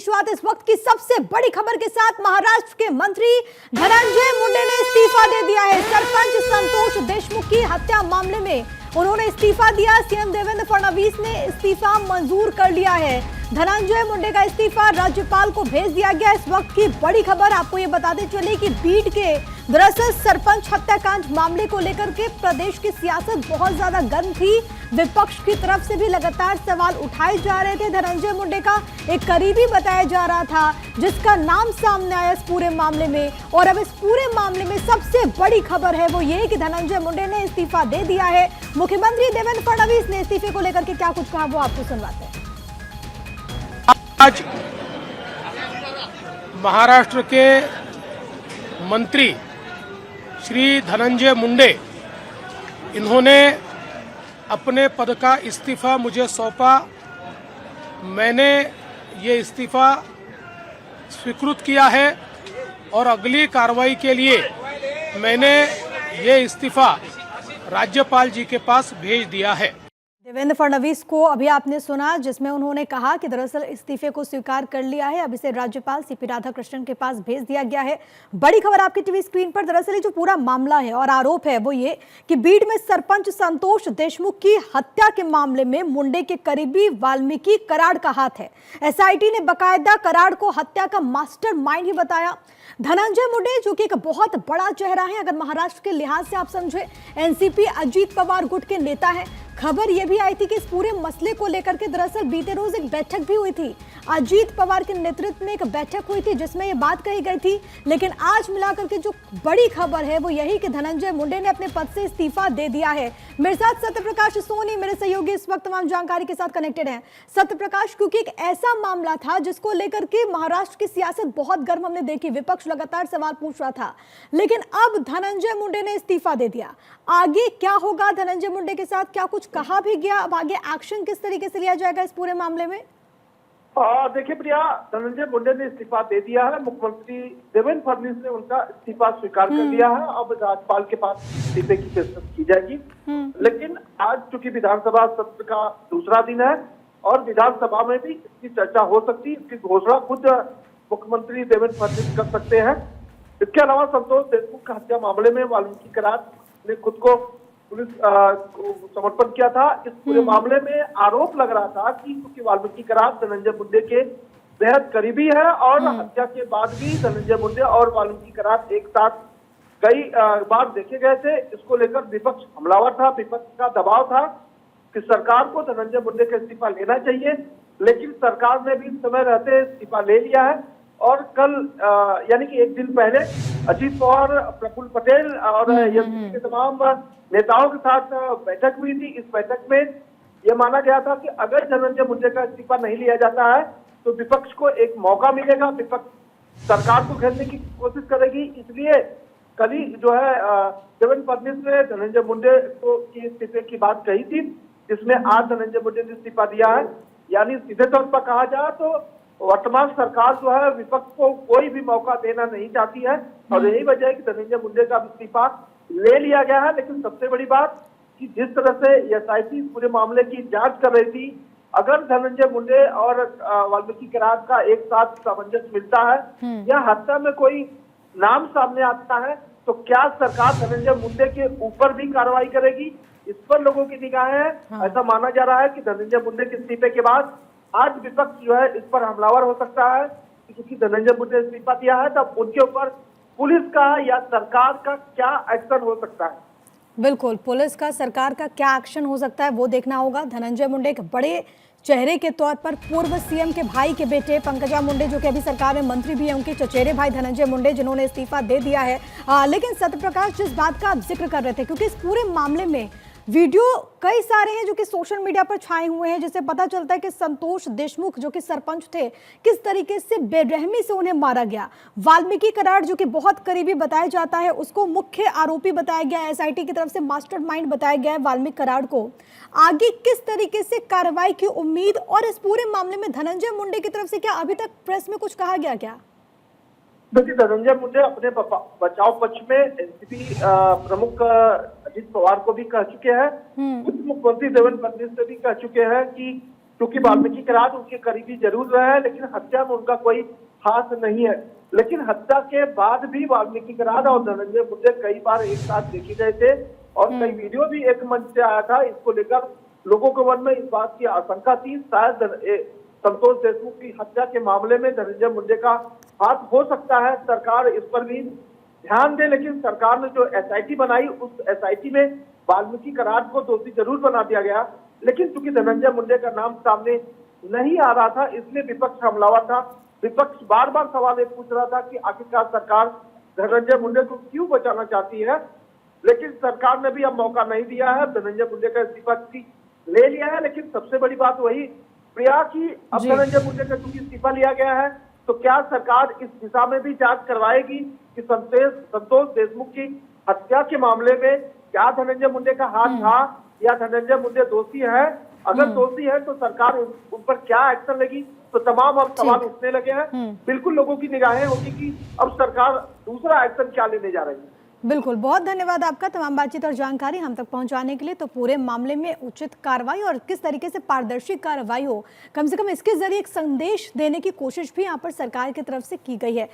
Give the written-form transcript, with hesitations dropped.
शुरुआत इस वक्त की सबसे बड़ी खबर के साथ। महाराष्ट्र के मंत्री धनंजय मुंडे ने इस्तीफा दे दिया है। सरपंच संतोष देशमुख की हत्या मामले में उन्होंने इस्तीफा दिया। सीएम देवेंद्र फडणवीस ने इस्तीफा मंजूर कर लिया है। धनंजय मुंडे का इस्तीफा राज्यपाल को भेज दिया गया। इस वक्त की बड़ी खबर आपको ये बताते चले कि बीड के दरअसल सरपंच हत्याकांड मामले को लेकर के प्रदेश की सियासत बहुत ज्यादा गर्म थी। विपक्ष की तरफ से भी लगातार सवाल उठाए जा रहे थे। धनंजय मुंडे का एक करीबी बताया जा रहा था जिसका नाम सामने आया इस पूरे मामले में। और अब इस पूरे मामले में सबसे बड़ी खबर है वो ये कि धनंजय मुंडे ने इस्तीफा दे दिया है। मुख्यमंत्री देवेंद्र फडणवीस ने इस्तीफे को लेकर के क्या कुछ कहा वो आपको सुनवाते हैं। आज महाराष्ट्र के मंत्री श्री धनंजय मुंडे इन्होंने अपने पद का इस्तीफा मुझे सौंपा। मैंने ये इस्तीफा स्वीकृत किया है और अगली कार्रवाई के लिए मैंने ये इस्तीफा राज्यपाल जी के पास भेज दिया है। देवेंद्र फडणवीस को अभी आपने सुना जिसमें उन्होंने कहा कि दरअसल इस्तीफे को स्वीकार कर लिया है। अब इसे राज्यपाल सीपी राधाकृष्णन के पास भेज दिया गया है। बड़ी खबर आपकी टीवी स्क्रीन पर। दरअसल जो पूरा मामला है और आरोप है वो ये कि बीड में सरपंच संतोष देशमुख की हत्या के मामले में मुंडे के करीबी वाल्मीकि कराड़ का हाथ है। एसआईटी ने बकायदा कराड़ को हत्या का मास्टरमाइंड ही बताया। धनंजय मुंडे जो कि एक बहुत बड़ा चेहरा है, अगर महाराष्ट्र के लिहाज से आप समझे, एनसीपी अजीत पवार गुट के नेता है। खबर यह भी आई थी कि इस पूरे मसले को लेकर के दरअसल बीते रोज एक बैठक भी हुई थी। अजीत पवार के नेतृत्व में एक बैठक हुई थी जिसमें यह बात कही गई थी। लेकिन आज मिलाकर के जो बड़ी खबर है वो यही कि धनंजय मुंडे ने अपने पद से इस्तीफा दे दिया है। मेरे साथ सत्यप्रकाश सोनी मेरे सहयोगी इस वक्त तमाम जानकारी के साथ कनेक्टेड हैं। सत्यप्रकाश, क्योंकि एक ऐसा मामला था जिसको लेकर के महाराष्ट्र की सियासत बहुत गर्म हमने देखी, विपक्ष लगातार सवाल पूछ रहा था, लेकिन अब धनंजय मुंडे ने इस्तीफा दे दिया। आगे क्या होगा धनंजय मुंडे के साथ, क्या कुछ कहा भी गया? अब आगे एक्शन किस तरीके से लिया जाएगा इस पूरे मामले में? देखिए प्रिया, धनंजय मुंडे ने इस्तीफा दे दिया है। मुख्यमंत्री देवेंद्र फडणवीस ने उनका इस्तीफा स्वीकार कर लिया है। अब राज्यपाल के पास इस्तीफे की पेशकश की जाएगी। लेकिन आज चूंकि विधानसभा सत्र का दूसरा दिन है और विधानसभा में भी इसकी चर्चा हो सकती है, इसकी घोषणा खुद मुख्यमंत्री देवेंद्र फडणवीस कर सकते हैं। इसके अलावा संतोष देशमुख का हत्या मामले में वाल्मीकि कराड़ ने खुद को पुलिस को समर्पण किया था। इस पूरे मामले में आरोप लग रहा था कि क्योंकि वाल्मीकि कराड़ धनंजय मुंडे के बेहद करीबी है और हत्या के बाद भी धनंजय मुंडे और वाल्मीकि कराड़ एक साथ कई बार देखे गए थे। इसको लेकर विपक्ष हमलावर था, विपक्ष का दबाव था कि सरकार को धनंजय मुंडे का इस्तीफा लेना चाहिए। लेकिन सरकार ने भी समय रहते इस्तीफा ले लिया है और कल यानी कि एक दिन पहले अजीत पवार, प्रफुल्ल पटेल और एनसीपी के तमाम नेताओं के साथ बैठक हुई थी। इस बैठक में यह माना गया था कि अगर धनंजय मुंडे का इस्तीफा नहीं लिया जाता है तो विपक्ष को एक मौका मिलेगा, विपक्ष सरकार को घेरने की कोशिश करेगी। इसलिए कल ही जो है देवेंद्र फडणवीस ने धनंजय मुंडे को की इस्तीफे की बात कही थी, जिसमें आज धनंजय मुंडे ने इस्तीफा दिया है। यानी सीधे तौर पर कहा जाए तो वर्तमान सरकार जो है विपक्ष को कोई भी मौका देना नहीं चाहती है और यही वजह है कि धनंजय मुंडे का इस्तीफा ले लिया गया है। लेकिन सबसे बड़ी बात कि जिस तरह से एसआईटी पूरे मामले की जांच कर रही थी, अगर धनंजय मुंडे और वाल्मीकि कराड़ का एक साथ सामंजस्य मिलता है या हत्या में कोई नाम सामने आता है तो क्या सरकार धनंजय मुंडे के ऊपर भी कार्रवाई करेगी? इस पर लोगों की निगाहें है। ऐसा माना जा रहा है कि धनंजय मुंडे के इस्तीफे के बाद आज विपक्ष जो है इस पर हमलावर हो सकता है क्योंकि धनंजय मुंडे ने इस्तीफा दिया है। तब उनके ऊपर पुलिस का या सरकार का क्या एक्शन हो सकता है? बिल्कुल, पुलिस का, सरकार का क्या एक्शन हो सकता है वो देखना होगा। धनंजय मुंडे एक बड़े चेहरे के तौर पर पूर्व सीएम के भाई के बेटे पंकजा मुंडे जो कि अभी सरकार में मंत्री भी हैं, उनके चचेरे भाई धनंजय मुंडे जिन्होंने इस्तीफा दे दिया है। लेकिन सत्यप्रकाश, जिस बात का आप जिक्र कर रहे थे, क्योंकि इस पूरे मामले में वीडियो कई सारे हैं जो कि सोशल मीडिया पर छाए हुए हैं, जिससे पता चलता है कि संतोष देशमुख जो कि सरपंच थे, किस तरीके से बेरहमी से उन्हें मारा गया। वाल्मीकि कराड़ जो कि बहुत करीबी बताया जाता है, उसको मुख्य आरोपी बताया गया है, एसआईटी की तरफ से मास्टरमाइंड बताया गया है वाल्मीकि कराड़ को। आगे किस तरीके से कार्रवाई की उम्मीद, और इस पूरे मामले में धनंजय मुंडे की तरफ से क्या अभी तक प्रेस में कुछ कहा गया क्या? देखिए, धनंजय मुंडे अपने बचाव पक्ष में एनसीपी प्रमुख अजीत पवार को भी कह चुके हैं, उप मुख्यमंत्री देवेंद्र फडणवीस से भी कह चुके हैं कि क्योंकि वाल्मीकि करार उनके करीबी जरूर रहे हैं, लेकिन हत्या में उनका कोई हाथ नहीं है। लेकिन हत्या के बाद भी वाल्मीकि करार और धनंजय मुंडे कई बार एक साथ देखे गए थे और कई वीडियो भी एक मंच से आया था। इसको लेकर लोगों के मन में इस बात की आशंका थी, शायद संतोष देशमुख की हत्या के मामले में धनंजय मुंडे का हाथ हो सकता है। सरकार इस पर भी ध्यान दे, लेकिन सरकार ने जो एसआईटी बनाई, उस एसआईटी में वाल्मीकि करार को दोषी जरूर बना दिया गया, लेकिन चूंकि धनंजय मुंडे का नाम सामने नहीं आ रहा था, इसलिए विपक्ष हमलावर था। विपक्ष बार बार सवाल ये पूछ रहा था कि आखिरकार सरकार धनंजय मुंडे को क्यों बचाना चाहती है, लेकिन सरकार ने भी अब मौका नहीं दिया है। धनंजय मुंडे का इस्तीफा ले लिया है, लेकिन सबसे बड़ी बात वही प्रिया की अब धनंजय मुंडे का चूंकि इस्तीफा लिया गया है, तो क्या सरकार इस दिशा में भी जांच करवाएगी कि संतोष देशमुख की हत्या के मामले में क्या धनंजय मुंडे का हाथ था या धनंजय मुंडे दोषी है? अगर दोषी है तो सरकार उन पर क्या एक्शन लेगी? तो तमाम अब सवाल उठने लगे हैं। बिल्कुल लोगों की निगाहें होगी कि अब सरकार दूसरा एक्शन क्या लेने जा रही है। बिल्कुल, बहुत धन्यवाद आपका तमाम बातचीत और जानकारी हम तक पहुंचाने के लिए। तो पूरे मामले में उचित कार्रवाई और किस तरीके से पारदर्शी कार्रवाई हो, कम से कम इसके जरिए एक संदेश देने की कोशिश भी यहाँ पर सरकार की तरफ से की गई है।